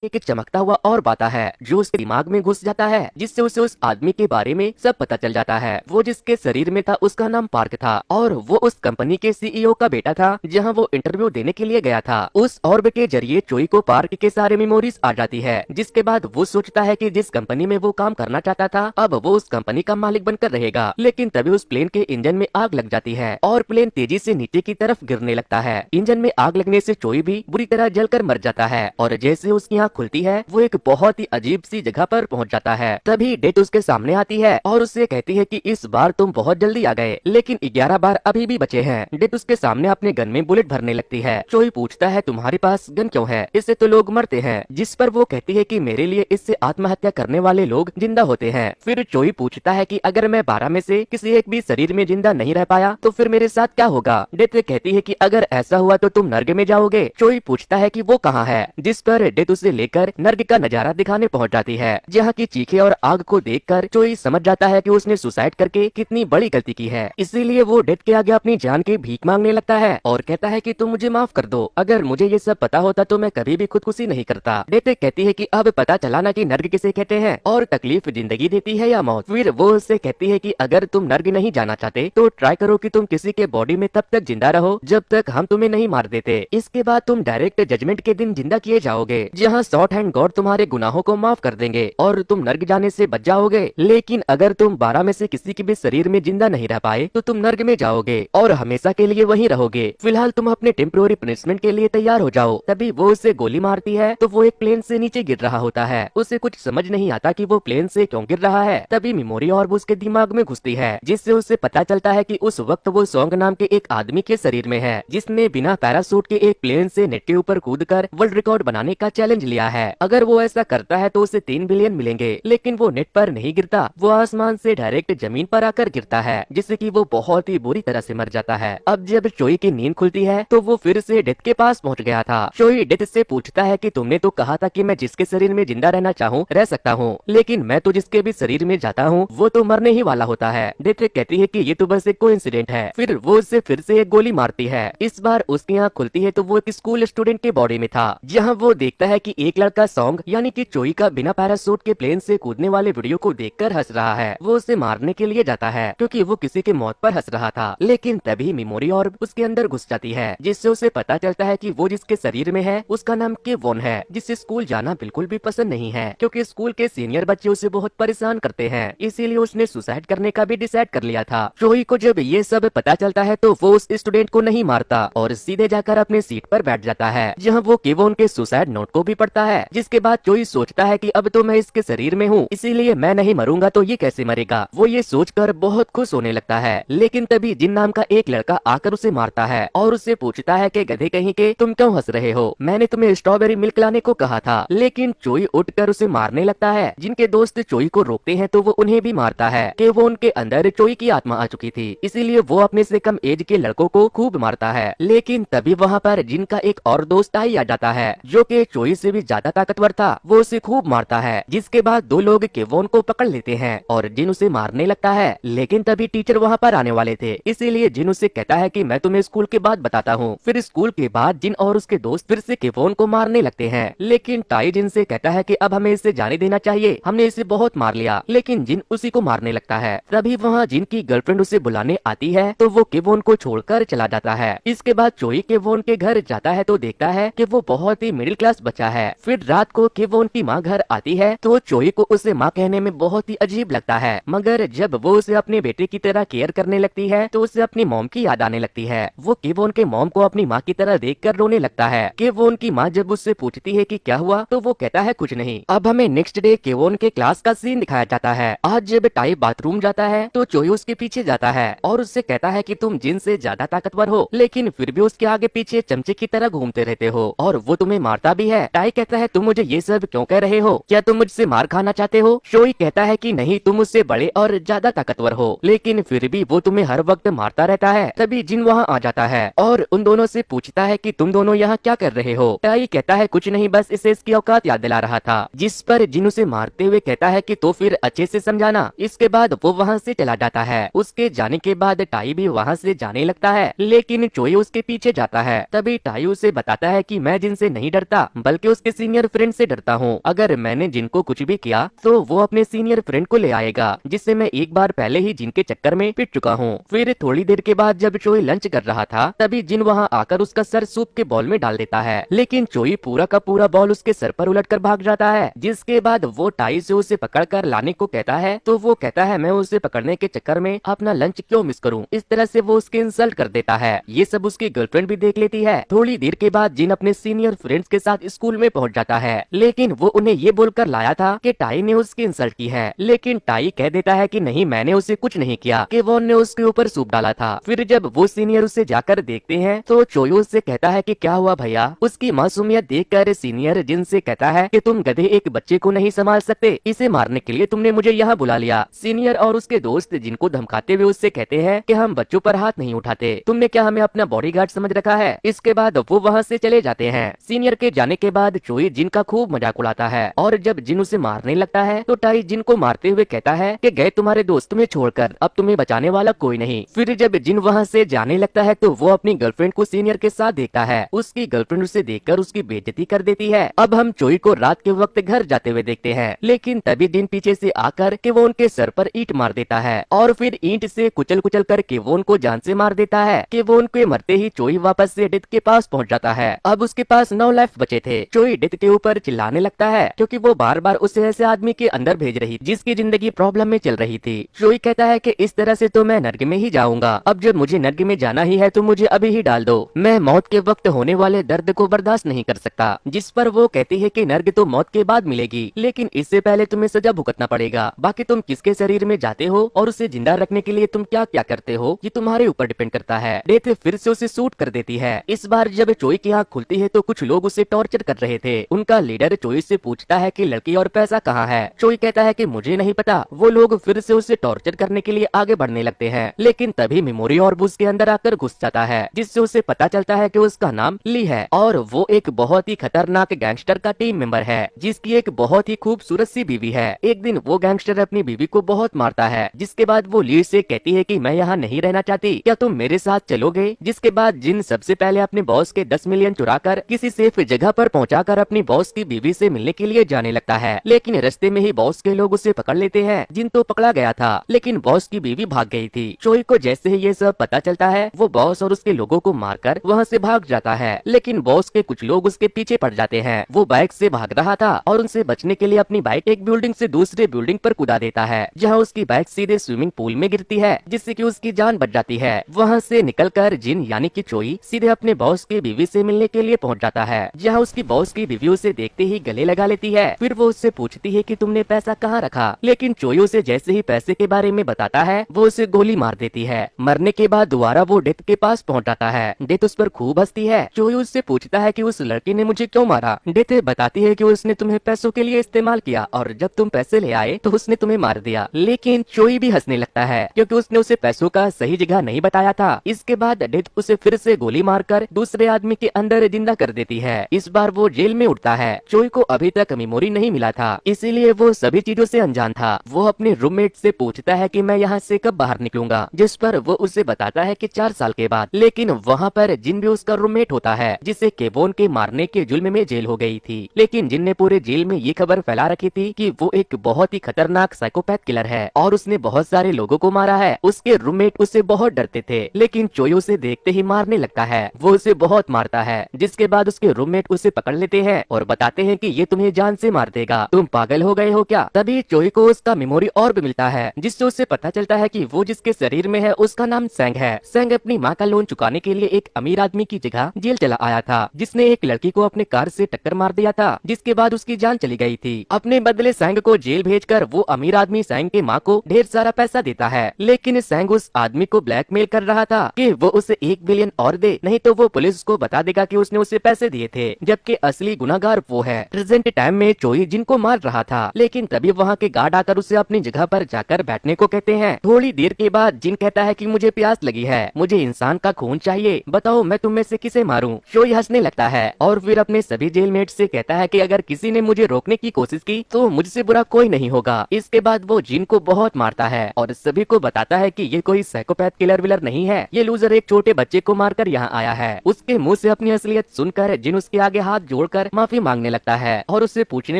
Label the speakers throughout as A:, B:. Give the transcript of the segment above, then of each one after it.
A: एक चमकता हुआ और पाता है जो उसके दिमाग में घुस जाता है, जिससे उसे उस आदमी के बारे में सब पता चल जाता है। वो जिसके शरीर में था उसका नाम पार्क था और वो उस कंपनी के सीईओ का बेटा था जहां वो इंटरव्यू देने के लिए गया था। उस ऑर्ब के जरिए चोई को पार्क के सारे मेमोरीज आ जाती है, जिसके बाद वो सोचता है कि जिस कंपनी में वो काम करना चाहता था अब वो उस कंपनी का मालिक बनकर रहेगा। लेकिन तभी उस प्लेन के इंजन में आग लग जाती है और प्लेन तेजी से नीचे की तरफ गिरने लगता है। इंजन में आग लगने से चोई भी बुरी तरह जलकर मर जाता है और जैसे उसकी आँख खुलती है वो एक बहुत ही अजीब सी जगह पर पहुंच जाता है। तभी डेथ उसके सामने आती है और उससे कहती है कि इस बार तुम बहुत जल्दी आ गए, लेकिन 11 बार अभी भी बचे हैं। डेथ उसके सामने अपने गन में बुलेट भरने लगती है। चोई पूछता है तुम्हारे पास गन क्यों है, इससे तो लोग मरते हैं। जिस पर वो कहती है कि मेरे लिए इससे आत्महत्या करने वाले लोग जिंदा होते हैं। फिर चोई पूछता है कि अगर मैं 12 में से किसी एक भी शरीर में जिंदा नहीं रह पाया तो फिर मेरे साथ क्या होगा। डेथ कहती है कि अगर ऐसा हुआ तो तुम नर्क में जाओगे। चोई पूछता है कि वो कहाँ है, जिस पर डेथ उसे लेकर नर्क का नजारा दिखाने पहुंच जाती है, जहां की चीखें और आग को देखकर चोई समझ जाता है कि उसने सुसाइड करके कितनी बड़ी गलती की है। इसीलिए वो डेथ के आगे अपनी जान की भीख मांगने लगता है और कहता है कि तुम मुझे माफ कर दो, अगर मुझे ये सब पता होता तो मैं कभी भी खुदकुशी नहीं करता। डेथ कहती है कि अब पता चला ना कि नर्क किसे कहते हैं और तकलीफ जिंदगी देती है या मौत। फिर वो उससे कहती है कि अगर तुम नर्क नहीं जाना चाहते तो ट्राई करो कि तुम किसी के बॉडी में तब तक जिंदा रहो जब तक हम तुम्हें नहीं मार देते। इसके बाद तुम डायरेक्ट जजमेंट के दिन जिंदा किए जाओगे, जहाँ शॉर्ट हैंड गॉड तुम्हारे गुनाहों को माफ कर देंगे और तुम नर्क जाने से बच जाओगे। लेकिन अगर तुम 12 में से किसी के भी शरीर में जिंदा नहीं रह पाए तो तुम नर्क में जाओगे और हमेशा के लिए वहीं रहोगे। फिलहाल तुम अपने टेम्पोररी पनिशमेंट के लिए तैयार हो जाओ। तभी वो उसे गोली मारती है तो वो एक प्लेन से नीचे गिर रहा होता है। उसे कुछ समझ नहीं आता कि वो प्लेन से क्यों गिर रहा है। तभी मेमोरी ऑर्ब उसके दिमाग में घुसती है, जिससे उसे पता चलता है कि उस वक्त वो सॉन्ग नाम के एक आदमी के शरीर में है, जिसने बिना पैरासूट के एक प्लेन से नेट के ऊपर कूदकर वर्ल्ड रिकॉर्ड बनाने का चैलेंज लिया है। अगर वो ऐसा करता है तो उसे 3 बिलियन मिलेंगे। लेकिन वो नेट पर नहीं गिरता, वो आसमान से डायरेक्ट जमीन पर आकर गिरता है, जिससे कि वो बहुत ही बुरी तरह से मर जाता है। अब जब चोई की नींद खुलती है तो वो फिर से डेथ के पास पहुंच गया था। चोई डेथ से पूछता है कि तुमने तो कहा था कि मैं जिसके शरीर में जिंदा रहना चाहूँ रह सकता हूँ, लेकिन मैं तो जिसके भी शरीर में जाता हूँ वो तो मरने ही वाला होता है। डेथ कहती है कि ये तो बस एक कोइंसिडेंट है। फिर वो उससे फिर से एक गोली मारती है। इस बार उसकी आँख खुलती है तो वो एक स्कूल स्टूडेंट के बॉडी में था, जहाँ वो देखता है कि एक लड़का सॉन्ग यानी कि चोई का बिना पैरासूट के प्लेन से कूदने वाले वीडियो को देखकर हंस रहा है। वो उसे मारने के लिए जाता है क्योंकि वो किसी के मौत पर हंस रहा था। लेकिन तभी मेमोरी ऑर्ब उसके अंदर घुस जाती है, जिससे उसे पता चलता है कि वो जिसके शरीर में है उसका नाम केवॉन है, जिसे स्कूल जाना बिल्कुल भी पसंद नहीं है क्योंकि स्कूल के सीनियर बच्चे उसे बहुत परेशान करते हैं। इसीलिए उसने सुसाइड करने का भी डिसाइड कर लिया था। चोई को जब ये सब पता चलता है तो वो उस स्टूडेंट को नहीं मारता और सीधे जाकर अपने सीट पर बैठ जाता है, जहाँ वो केवॉन के सुसाइड नोट को भी पढ़ता है। जिसके बाद चोई सोचता है कि अब तो मैं इसके शरीर में हूँ, इसीलिए मैं नहीं मरूंगा तो ये कैसे मरेगा। वो ये सोचकर बहुत खुश होने लगता है। लेकिन तभी जिन नाम का एक लड़का आकर उसे मारता है और उससे पूछता है कि गधे कहीं के तुम क्यों हंस रहे हो, मैंने तुम्हें स्ट्रॉबेरी मिल्क लाने को कहा था। लेकिन चोई उठकर उसे मारने लगता है। जिनके दोस्त चोई को रोकते हैं तो वो उन्हें भी मारता है कि वो उनके अंदर चोई की आत्मा आ चुकी थी, इसीलिए वो अपने से कम एज के लड़कों को खूब मारता है। लेकिन तभी वहाँ पर जिनका एक और दोस्त आई आ जाता है जो कि चोई से भी ज्यादा ताकतवर था। वो उसे खूब मारता है, जिसके बाद 2 लोग केवॉन को पकड़ लेते हैं और जिन उसे मारने लगता है। लेकिन तभी टीचर वहाँ पर आने वाले थे, इसीलिए जिन उसे कहता है कि मैं तुम्हें स्कूल के बाद बताता हूँ। फिर स्कूल के बाद जिन और उसके दोस्त फिर से केवॉन को मारने लगते हैं। लेकिन टाई जिन से कहता है कि अब हमें इसे जाने देना चाहिए, हमने इसे बहुत मार लिया। लेकिन जिन उसी को मारने लगता है। तभी वहाँ जिन की गर्लफ्रेंड उसे बुलाने आती है तो वो केवॉन को छोड़कर चला जाता है। इसके बाद चोई केवॉन के घर जाता है तो देखता है कि वो बहुत ही मिडिल क्लास बच्चा है। फिर रात को केवॉन की माँ घर आती है तो चोई को उसे माँ कहने में बहुत ही अजीब लगता है, मगर जब वो उसे अपने बेटे की तरह केयर करने लगती है तो उसे अपनी मॉम की याद आने लगती है। वो केवॉन के मॉम को अपनी माँ की तरह देखकर रोने लगता है। केवॉन की माँ जब उससे पूछती है कि क्या हुआ तो वो कहता है कुछ नहीं। अब हमें नेक्स्ट डे केवॉन के क्लास का सीन दिखाया जाता है। आज जब टाई बाथरूम जाता है तो चोई उसके पीछे जाता है और उससे कहता है कि तुम जिन से ज्यादा ताकतवर हो, लेकिन फिर भी उसके आगे पीछे चमचे की तरह घूमते रहते हो और वो तुम्हें मारता भी है। टाई कहता है तुम मुझे ये सब क्यों कह रहे हो, क्या तुम मुझसे मार खाना चाहते हो। चोई कहता है कि नहीं, तुम मुझसे बड़े और ज्यादा ताकतवर हो, लेकिन फिर भी वो तुम्हें हर वक्त मारता रहता है। तभी जिन वहाँ आ जाता है और उन दोनों से पूछता है कि तुम दोनों यहाँ क्या कर रहे हो। टाई कहता है कुछ नहीं, बस इसे इसकी औकात याद दिला रहा था। जिस पर जिन उसे मारते हुए कहता है कि तो फिर अच्छे से समझाना। इसके बाद वो वहाँ से चला जाता है। उसके जाने के बाद टाई भी वहाँ से जाने लगता है, लेकिन चोई उसके पीछे जाता है। तभी टाई उसे बताता है कि मैं जिनसे नहीं डरता, बल्कि उसके उसके सीनियर फ्रेंड से डरता हूँ। अगर मैंने जिन को कुछ भी किया तो वो अपने सीनियर फ्रेंड को ले आएगा, जिससे मैं एक बार पहले ही जिन के चक्कर में पिट चुका हूँ। फिर थोड़ी देर के बाद जब चोई लंच कर रहा था तभी जिन वहाँ आकर उसका सर सूप के बॉल में डाल देता है, लेकिन चोई पूरा का पूरा बॉल उसके सर पर उलटकर भाग जाता है। जिसके बाद वो टाई से उसे पकड़कर लाने को कहता है तो वो कहता है मैं उसे पकड़ने के चक्कर में अपना लंच क्यों मिस करूं। इस तरह से वो उसके इंसल्ट कर देता है। ये सब उसकी गर्लफ्रेंड भी देख लेती है। थोड़ी देर के बाद जिन अपने सीनियर फ्रेंड्स के साथ स्कूल में पहुंच जाता है, लेकिन वो उन्हें ये बोलकर लाया था कि टाई ने उसकी इंसल्ट की है, लेकिन टाई कह देता है कि नहीं मैंने उसे कुछ नहीं किया, कि वो ने उसके ऊपर सूप डाला था। फिर जब वो सीनियर उसे जाकर देखते हैं तो चोयो उससे कहता है कि क्या हुआ भैया। उसकी मासूमियत देखकर सीनियर जिन से कहता है कि तुम गधे एक बच्चे को नहीं संभाल सकते, इसे मारने के लिए तुमने मुझे यहाँ बुला लिया। सीनियर और उसके दोस्त जिनको धमकाते हुए उससे कहते हैं कि हम बच्चों पर हाथ नहीं उठाते, तुमने क्या हमें अपना बॉडीगार्ड समझ रखा है। इसके बाद वो वहाँ से चले जाते हैं। सीनियर के जाने के बाद चोई जिन का खूब मजाक उड़ाता है और जब जिन उसे मारने लगता है तो टाई जिन को मारते हुए कहता है कि गए तुम्हारे दोस्त तुम्हें छोड़कर, अब तुम्हें बचाने वाला कोई नहीं। फिर जब जिन वहाँ से जाने लगता है तो वो अपनी गर्लफ्रेंड को सीनियर के साथ देखता है। उसकी गर्लफ्रेंड उसे देखकर उसकी बेइज्जती कर देती है। अब हम चोई को रात के वक्त घर जाते हुए देखते हैं, लेकिन तभी जिन पीछे से आकर के वो उनके सर पर ईंट मार देता है और फिर ईंट से कुचल कुचल करके वो उनको जान से मार देता है कि वो उनके मरते ही चोई वापस से डेथ के पास पहुंच जाता है। अब उसके पास 9 लाइफ बचे थे। चोई डेथ के ऊपर चिल्लाने लगता है क्योंकि वो बार बार उसे ऐसे आदमी के अंदर भेज रही जिसकी जिंदगी प्रॉब्लम में चल रही थी। चोई कहता है कि इस तरह से तो मैं नर्क में ही जाऊंगा, अब जब मुझे नर्क में जाना ही है तो मुझे अभी ही डाल दो, मैं मौत के वक्त होने वाले दर्द को बर्दाश्त नहीं कर सकता। जिस पर वो कहती है कि नर्क तो मौत के बाद मिलेगी, लेकिन इससे पहले तुम्हें सजा भुगतना पड़ेगा। बाकी तुम किसके शरीर में जाते हो और उसे जिंदा रखने के लिए तुम क्या क्या करते हो ये तुम्हारे ऊपर डिपेंड करता है। डेथ फिर से उसे शूट कर देती है। इस बार जब चोई की आँख खुलती है तो कुछ लोग उसे टॉर्चर कर रहे थे। उनका लीडर चोई से पूछता है कि लड़की और पैसा कहाँ है। चोई कहता है कि मुझे नहीं पता। वो लोग फिर से उसे टॉर्चर करने के लिए आगे बढ़ने लगते हैं, लेकिन तभी मेमोरी और उसके अंदर आकर घुस जाता है, जिससे उसे पता चलता है कि उसका नाम ली है और वो एक बहुत ही खतरनाक गैंगस्टर का टीम मेंबर है, जिसकी एक बहुत ही खूबसूरत सी बीवी है। एक दिन वो गैंगस्टर अपनी बीवी को बहुत मारता है, जिसके बाद वो ली से कहती है कि मैं यहाँ नहीं रहना चाहती, क्या तुम मेरे साथ चलोगे। जिसके बाद जिन सबसे पहले अपने बॉस के 10 मिलियन चुराकर किसी सेफ जगह पर पहुंचाकर अपनी बॉस की बीवी से मिलने के लिए जाने लगता है, लेकिन रास्ते में ही बॉस के लोग उसे पकड़ लेते हैं। जिन तो पकड़ा गया था, लेकिन बॉस की बीवी भाग गई थी। चोई को जैसे ही ये सब पता चलता है वो बॉस और उसके लोगों को मारकर वहाँ से भाग जाता है, लेकिन बॉस के कुछ लोग उसके पीछे पड़ जाते हैं। वो बाइक से भाग रहा था और उनसे बचने के लिए अपनी बाइक एक बिल्डिंग से दूसरे बिल्डिंग पर कूदा देता है, जहाँ उसकी बाइक सीधे स्विमिंग पूल में गिरती है, जिससे कि उसकी जान बच जाती है। वहाँ से निकलकर जिन यानी कि चोई सीधे अपने बॉस की बीवी से मिलने के लिए पहुँच जाता है, जहाँ उसकी बॉस की बीवी उसे देखते ही गले लगा लेती है। फिर वो उससे पूछती है कि तुमने पैसा कहाँ रखा, लेकिन चोई उसे जैसे ही पैसे के बारे में बताता है वो उसे गोली मार देती है। मरने के बाद दोबारा वो डेथ के पास पहुँच जाता है। डेथ उस पर खूब हंसती है। चोई उससे पूछता है कि उस लड़की ने मुझे क्यों मारा। डेथ बताती है कि उसने तुम्हें पैसों के लिए इस्तेमाल किया और जब तुम पैसे ले आए तो उसने तुम्हें मार दिया। लेकिन चोई भी हंसने लगता है क्योंकि उसने उसे पैसों का सही जगह नहीं बताया था। इसके बाद डेथ उसे फिर से गोली मारकर दूसरे आदमी के अंदर जिंदा कर देती है। इस बार वो जेल में उठता है। चोई को अभी तक मेमोरी नहीं मिला था, इसीलिए वो सभी चीजों से अनजान था। वो अपने रूममेट से पूछता है कि मैं यहाँ से कब बाहर निकलूंगा, जिस पर वो उसे बताता है कि 4 साल के बाद। लेकिन वहाँ पर जिन भी उसका रूममेट होता है, जिसे केवोन के मारने के जुल्म में जेल हो गई थी। लेकिन जिन ने पूरे जेल में ये खबर फैला रखी थी कि वो एक बहुत ही खतरनाक साइकोपैथ किलर है और उसने बहुत सारे लोगों को मारा है। उसके रूममेट उससे बहुत डरते थे, लेकिन चोई उसे देखते ही मारने लगता है। वो उसे बहुत मारता है, जिसके बाद उसके रूममेट उसे पकड़ लेते हैं और बताते हैं कि ये तुम्हें जान से मार देगा, तुम पागल हो गए हो क्या। तभी चोई को उसका मेमोरी ऑर्ब मिलता है, जिससे उसे पता चलता है कि वो जिसके शरीर में है उसका नाम सेंग है। सेंग अपनी माँ का लोन चुकाने के लिए एक अमीर आदमी की जगह जेल चला आया था, जिसने एक लड़की को अपने कार से टक्कर मार दिया था, जिसके बाद उसकी जान चली गई थी। अपने बदले सेंग को जेल भेजकर वो अमीर आदमी सेंग के माँ को ढेर सारा पैसा देता है, लेकिन सेंग उस आदमी को ब्लैकमेल कर रहा था कि वो उसे 1 बिलियन और दे, नहीं तो वो पुलिस को बता देगा कि उसने उसे पैसे दिए थे, जबकि असली गुनाहगार वो है। प्रेजेंट टाइम में चोई जिनको मार रहा था, लेकिन तभी वहाँ के गार्ड आकर उसे अपनी जगह पर जाकर बैठने को कहते हैं। थोड़ी देर के बाद जिन कहता है कि मुझे प्यास लगी है, मुझे इंसान का खून चाहिए, बताओ मैं तुम में से किसे मारूं। चोई हंसने लगता है और फिर अपने सभी जेलमेट से कहता है कि अगर किसी ने मुझे रोकने की कोशिश की तो मुझसे बुरा कोई नहीं होगा। इसके बाद वो जिन को बहुत मारता है और सभी को बताता है कि ये कोई साइकोपैथ किलर विलर नहीं है, ये लूजर एक छोटे बच्चे को मारकर यहाँ आया है। उसके मुंह से अपनी असलियत सुनकर जिन उसके आगे हाथ जोड़कर आकर माफी मांगने लगता है और उससे पूछने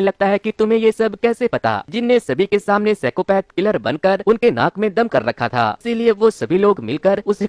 A: लगता है कि तुम्हें ये सब कैसे पता, जिनने सभी के सामने साइकोपैथ किलर बनकर उनके नाक में दम कर रखा था। इसीलिए वो सभी लोग मिलकर उसे